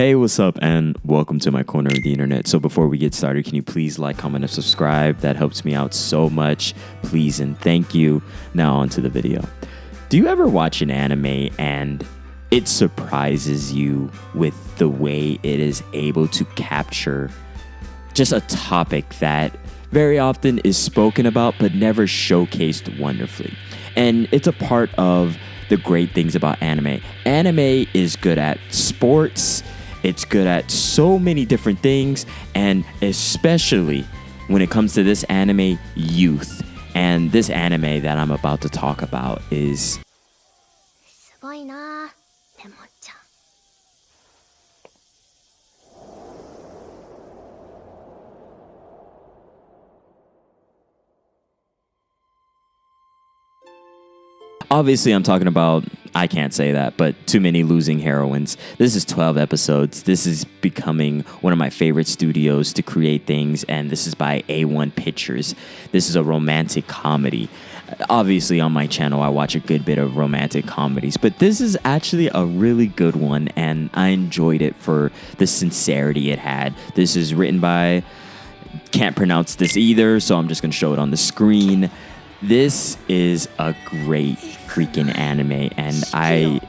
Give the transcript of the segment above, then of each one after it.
Hey, what's up, and welcome to my corner of the internet. So before we get started, can you please like, comment, and subscribe? That helps me out so much. Please and thank you. Now on to the video. Do you ever watch an anime and it surprises you with the way it is able to capture just a topic that very often is spoken about but never showcased wonderfully? And it's a part of the great things about anime. Anime is good at sports. It's good at so many different things, and especially when it comes to this anime, youth. And this anime that I'm about to talk about is obviously, I'm talking about, I can't say that, but Too Many Losing Heroines. This is 12 episodes. This is becoming one of my favorite studios to create things, and this is by A1 Pictures. This is a romantic comedy. Obviously, on my channel, I watch a good bit of romantic comedies, but this is actually a really good one, and I enjoyed it for the sincerity it had. This is written by, can't pronounce this either, so I'm just going to show it on the screen. This is a great freaking anime, and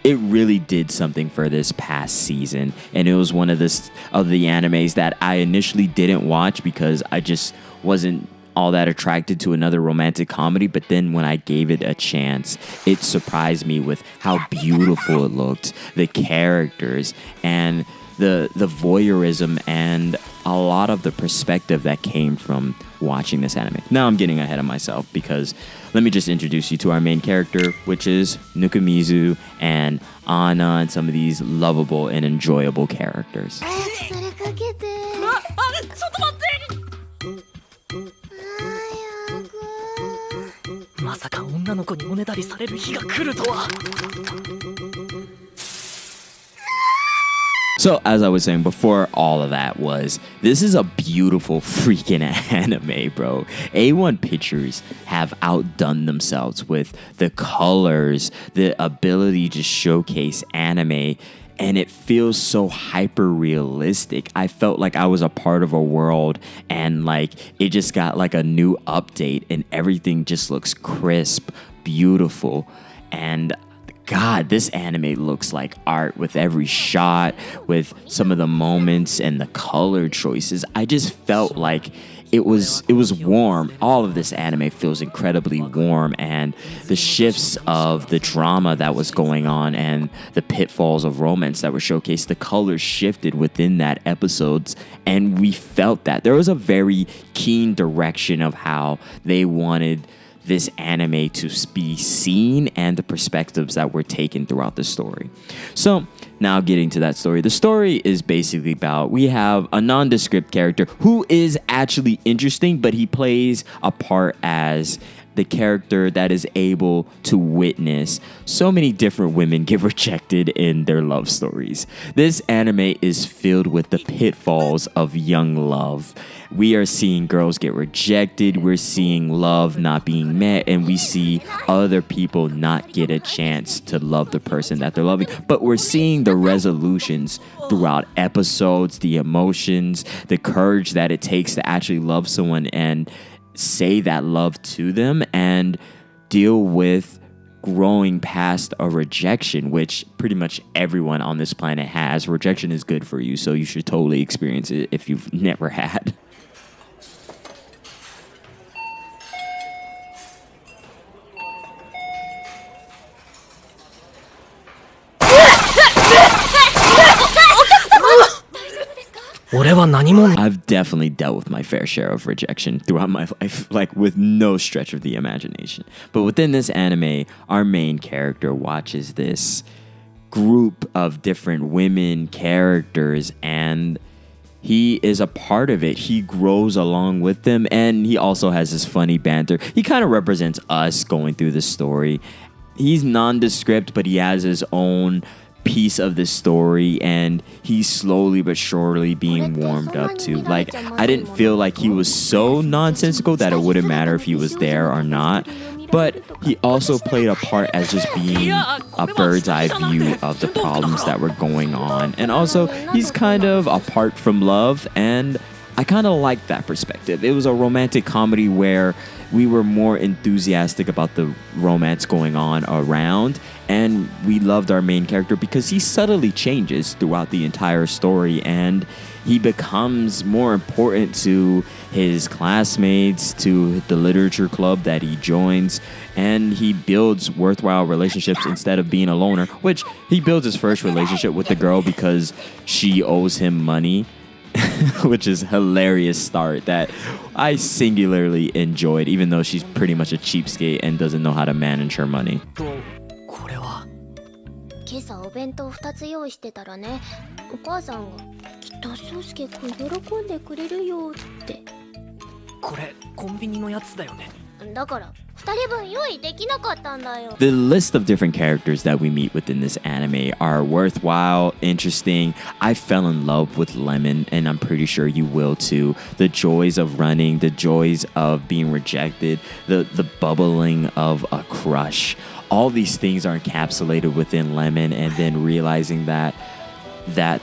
it really did something for this past season. And it was one of the animes that I initially didn't watch because I just wasn't all that attracted to another romantic comedy. But then when I gave it a chance, it surprised me with how beautiful it looked, the characters, and the voyeurism, and a lot of the perspective that came from watching this anime. Now I'm getting ahead of myself because let me just introduce you to our main character, which is Nukumizu and Anna, and some of these lovable and enjoyable characters. So, as I was saying before, all of that this is a beautiful freaking anime, bro. A1 Pictures have outdone themselves with the colors, the ability to showcase anime, and it feels so hyper realistic. I felt like I was a part of a world, and like it just got like a new update, and everything just looks crisp, beautiful, and God, this anime looks like art with every shot, with some of the moments and the color choices. I just felt like it was warm. All of this anime feels incredibly warm, and the shifts of the drama that was going on and the pitfalls of romance that were showcased, the colors shifted within that episodes, and we felt that. There was a very keen direction of how they wanted this anime to be seen and the perspectives that were taken throughout the story. So now getting to that story. The story is basically about, we have a nondescript character who is actually interesting, but he plays a part as the character that is able to witness so many different women get rejected in their love stories. This anime is filled with the pitfalls of young love. We are seeing girls get rejected, we're seeing love not being met, and we see other people not get a chance to love the person that they're loving. But we're seeing the resolutions throughout episodes, the emotions, the courage that it takes to actually love someone and say that love to them and deal with growing past a rejection, which pretty much everyone on this planet has. Rejection is good for you, so you should totally experience it if you've never had. I've definitely dealt with my fair share of rejection throughout my life, like with no stretch of the imagination. But within this anime, our main character watches this group of different women characters, and he is a part of it. He grows along with them, and he also has this funny banter. He kind of represents us going through the story. He's nondescript, but he has his own piece of the story, and he's slowly but surely being warmed up to. Like, I didn't feel like he was so nonsensical that it wouldn't matter if he was there or not, but he also played a part as just being a bird's eye view of the problems that were going on. And also, he's kind of apart from love, and I kind of like that perspective. It was a romantic comedy where we were more enthusiastic about the romance going on around, and we loved our main character because he subtly changes throughout the entire story, and he becomes more important to his classmates, to the literature club that he joins, and he builds worthwhile relationships instead of being a loner, which he builds his first relationship with the girl because she owes him money. Which is hilarious start that I singularly enjoyed, even though she's pretty much a cheapskate and doesn't know how to manage her money. これは今朝お弁当2つ用意してたらね、お母さんがきっと宗介くん喜んでくれるよって。これコンビニのやつだよね。だから2人分用意できなかったんだよ。 The list of different characters that we meet within this anime are worthwhile, interesting. I fell in love with Lemon, and I'm pretty sure you will too. The joys of running, the joys of being rejected, the bubbling of a crush. All these things are encapsulated within Lemon, and then realizing that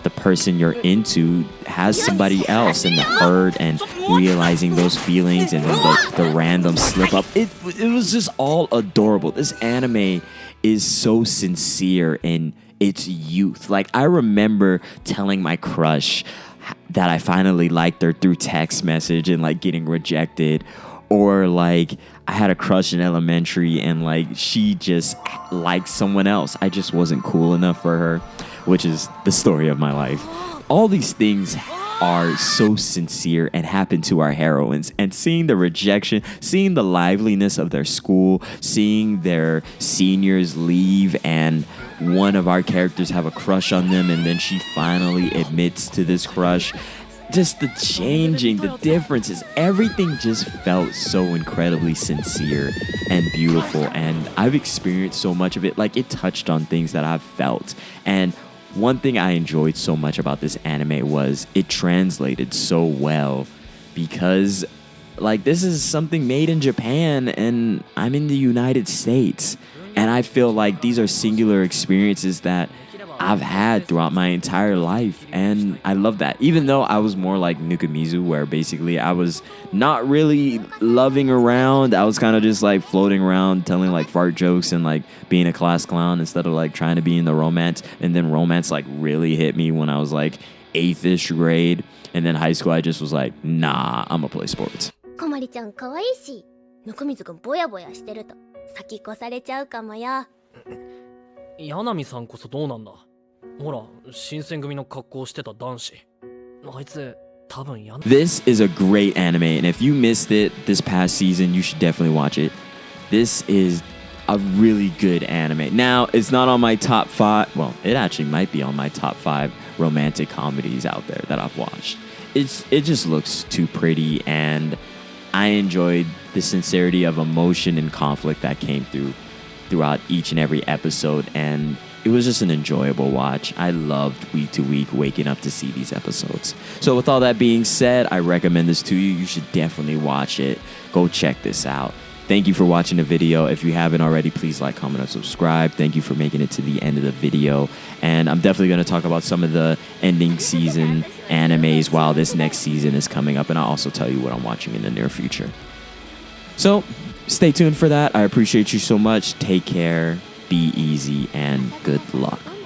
the person you're into has somebody else in the herd, and realizing those feelings, and then the random slip up. It was just all adorable. This anime is so sincere in its youth. Like, I remember telling my crush that I finally liked her through text message and like getting rejected. Or like I had a crush in elementary and like she just liked someone else. I just wasn't cool enough for her, which is the story of my life. All these things are so sincere and happen to our heroines, and seeing the rejection, seeing the liveliness of their school, seeing their seniors leave and one of our characters have a crush on them, and then she finally admits to this crush. Just the changing, the differences, everything just felt so incredibly sincere and beautiful. And I've experienced so much of it. Like, it touched on things that I've felt. And one thing I enjoyed so much about this anime was it translated so well, because like this is something made in Japan and I'm in the United States. And I feel like these are singular experiences that I've had throughout my entire life, and I love that. Even though I was more like Nukamizu, where basically I was not really loving around, I was kind of just like floating around telling like fart jokes and like being a class clown instead of like trying to be in the romance. And then romance like really hit me when I was like 8th-ish grade, and then high school I just was like, nah, I'm gonna play sports. こまりちゃん可愛いし、ぬくみずくんぼやぼやしてると先越されちゃうかもよ。柳さんこそどうなんだ。ほら、新選組の格好してた男子。あいつ多分やな。 This is a great anime, and if you missed it this past season, you should definitely watch it. This is a really good anime. Now, it's not on my top 5. Well, it actually might be on my top 5 romantic comedies out there that I've watched. It just looks too pretty, and I enjoyed the sincerity of emotion and conflict that came throughout each and every episode, and it was just an enjoyable watch. I loved week to week waking up to see these episodes. So with all that being said, I recommend this to you. You should definitely watch it. Go check this out. Thank you for watching the video. If you haven't already, please like, comment, and subscribe. Thank you for making it to the end of the video. And I'm definitely going to talk about some of the ending season animes while this next season is coming up. And I'll also tell you what I'm watching in the near future. So stay tuned for that. I appreciate you so much. Take care. Be easy, and good luck.